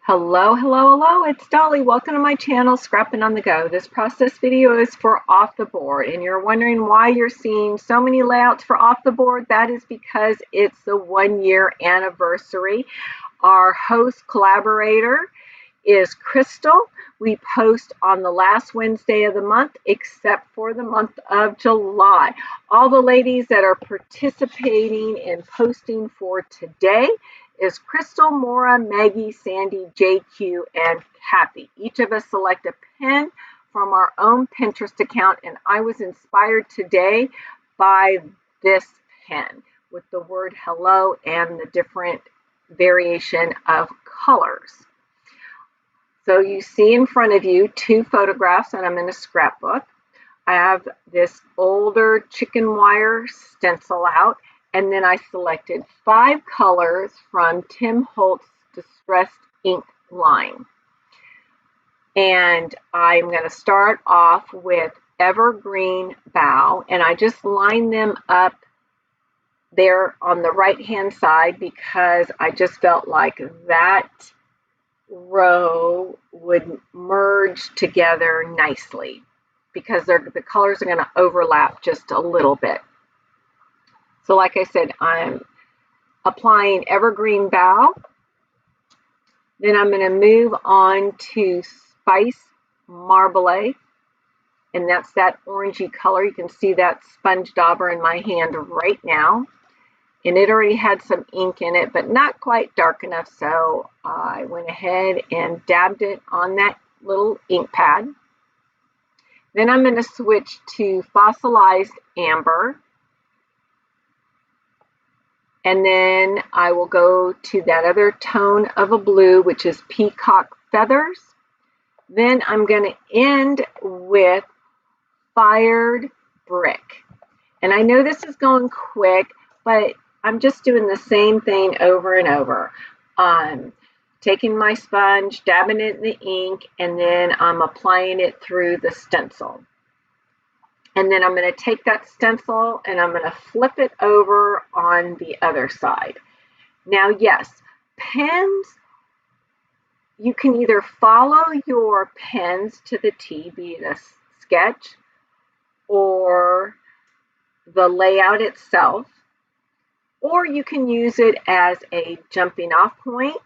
Hello, hello, hello, it's Dolly. Welcome to my channel, Scrapping on the Go. This process video is for off the board, and you're wondering why you're seeing so many layouts for off the board. That is because it's the 1-year anniversary. Our host collaborator is Crystal. We post on the last Wednesday of the month, except for the month of July. All the ladies that are participating in posting for today is Crystal, Maura, Maggie, Sandy, JQ, and Kathy. Each of us select a pen from our own Pinterest account, and I was inspired today by this pen with the word hello and the different variation of colors. So you see in front of you two photographs, and I'm in a scrapbook. I have this older chicken wire stencil out, and then I selected 5 colors from Tim Holtz Distressed Ink line. And I'm going to start off with Evergreen Bough, and I just line them up there on the right hand side because I just felt like that row would merge together nicely because the colors are going to overlap just a little bit. So like I said, I'm applying Evergreen Bough. Then I'm going to move on to Spice Marble, and that's that orangey color. You can see that sponge dauber in my hand right now. And it already had some ink in it, but not quite dark enough, so I went ahead and dabbed it on that little ink pad. Then I'm going to switch to Fossilized Amber. And then I will go to that other tone of a blue, which is Peacock Feathers. Then I'm going to end with Fired Brick. And I know this is going quick, but I'm just doing the same thing over and over. Taking my sponge, dabbing it in the ink, and then I'm applying it through the stencil. And then I'm going to take that stencil and I'm going to flip it over on the other side. Now, yes, pens, you can either follow your pens to the T, be it a sketch or the layout itself, or you can use it as a jumping off point,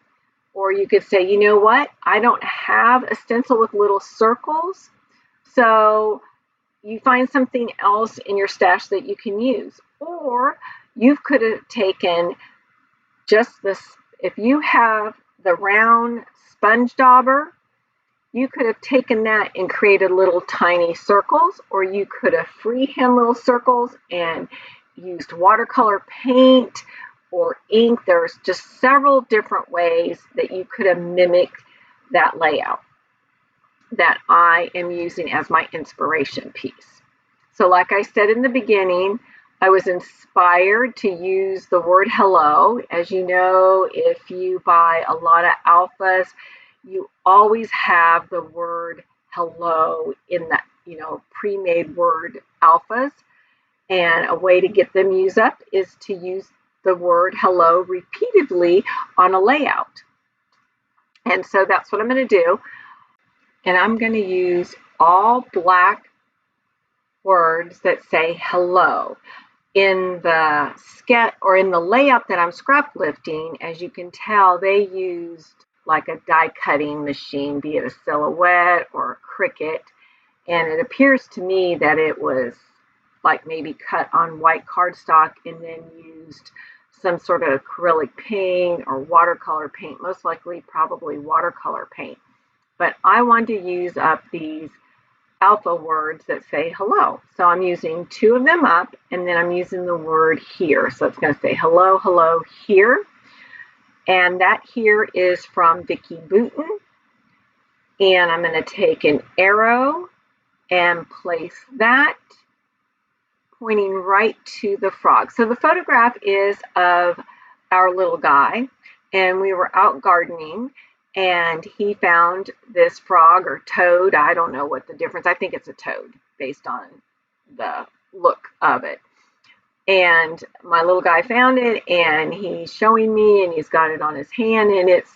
or you could say, you know what, I don't have a stencil with little circles, so you find something else in your stash that you can use. Or you could have taken just this, if you have the round sponge dauber, you could have taken that and created little tiny circles, or you could have freehand little circles and used watercolor paint or ink. There's just several different ways that you could have mimicked that layout that I am using as my inspiration piece. So like I said in the beginning, I was inspired to use the word hello. As you know, if you buy a lot of alphas, you always have the word hello in that, pre-made word alphas. And a way to get them used up is to use the word hello repeatedly on a layout. And so that's what I'm going to do. And I'm going to use all black words that say hello. In the sketch or in the layout that I'm scrap lifting, as you can tell, they used like a die cutting machine, be it a Silhouette or a Cricut. And it appears to me that it was like maybe cut on white cardstock and then used some sort of acrylic paint or watercolor paint, most likely probably watercolor paint. But I want to use up these alpha words that say hello. So I'm using 2 of them up, and then I'm using the word here. So it's going to say hello, hello, here. And that here is from Vicki Boutin. And I'm going to take an arrow and place that pointing right to the frog. So the photograph is of our little guy, and we were out gardening, and he found this frog or toad. I don't know what the difference. I think it's a toad based on the look of it. And my little guy found it, and he's showing me, and he's got it on his hand, and it's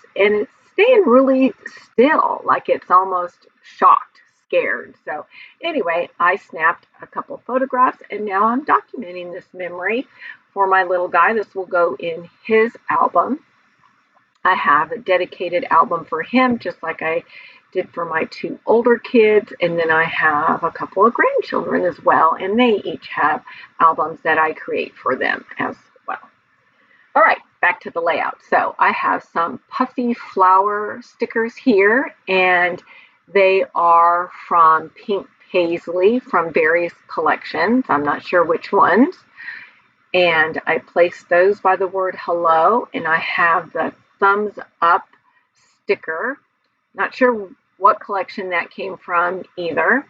staying really still, like it's almost shocked, scared. So anyway, I snapped a couple photographs and now I'm documenting this memory for my little guy. This will go in his album. I have a dedicated album for him, just like I did for my two older kids. And then I have a couple of grandchildren as well, and they each have albums that I create for them as well. All right, back to the layout. So I have some puffy flower stickers here, and they are from Pink Paisley from various collections. I'm not sure which ones. And I placed those by the word hello, and I have the thumbs up sticker. Not sure what collection that came from either.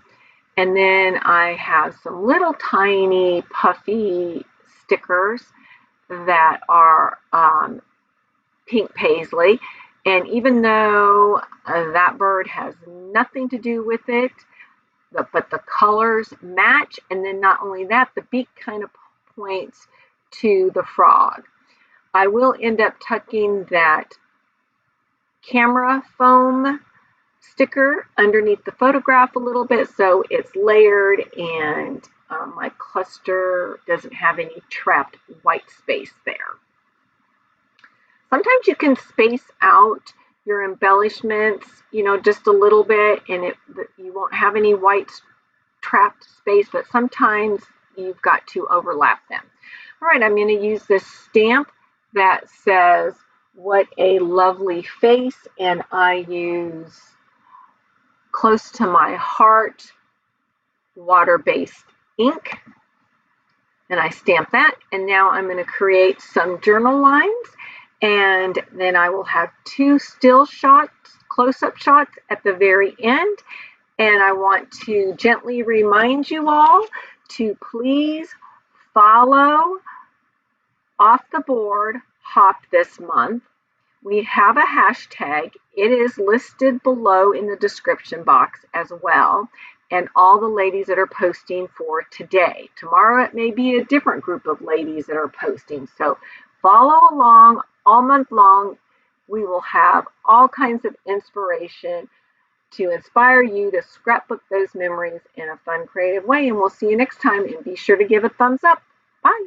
And then I have some little tiny puffy stickers that are Pink Paisley. And even though that bird has nothing to do with it, but the colors match. And then not only that, the beak kind of points to the frog. I will end up tucking that camera foam sticker underneath the photograph a little bit so it's layered and my cluster doesn't have any trapped white space there. Sometimes you can space out your embellishments, just a little bit, and you won't have any white trapped space, but sometimes you've got to overlap them. All right, I'm going to use this stamp that says, "What a lovely face," and I use Close to My Heart water-based ink. And I stamp that, and now I'm going to create some journal lines, and then I will have two still shots, close-up shots at the very end. And I want to gently remind you all to please follow Off the Board Hop this month. We have a hashtag. It is listed below in the description box as well, and all the ladies that are posting for today. Tomorrow it may be a different group of ladies that are posting, so follow along all month long. We will have all kinds of inspiration to inspire you to scrapbook those memories in a fun, creative way, and we'll see you next time, and be sure to give a thumbs up. Bye.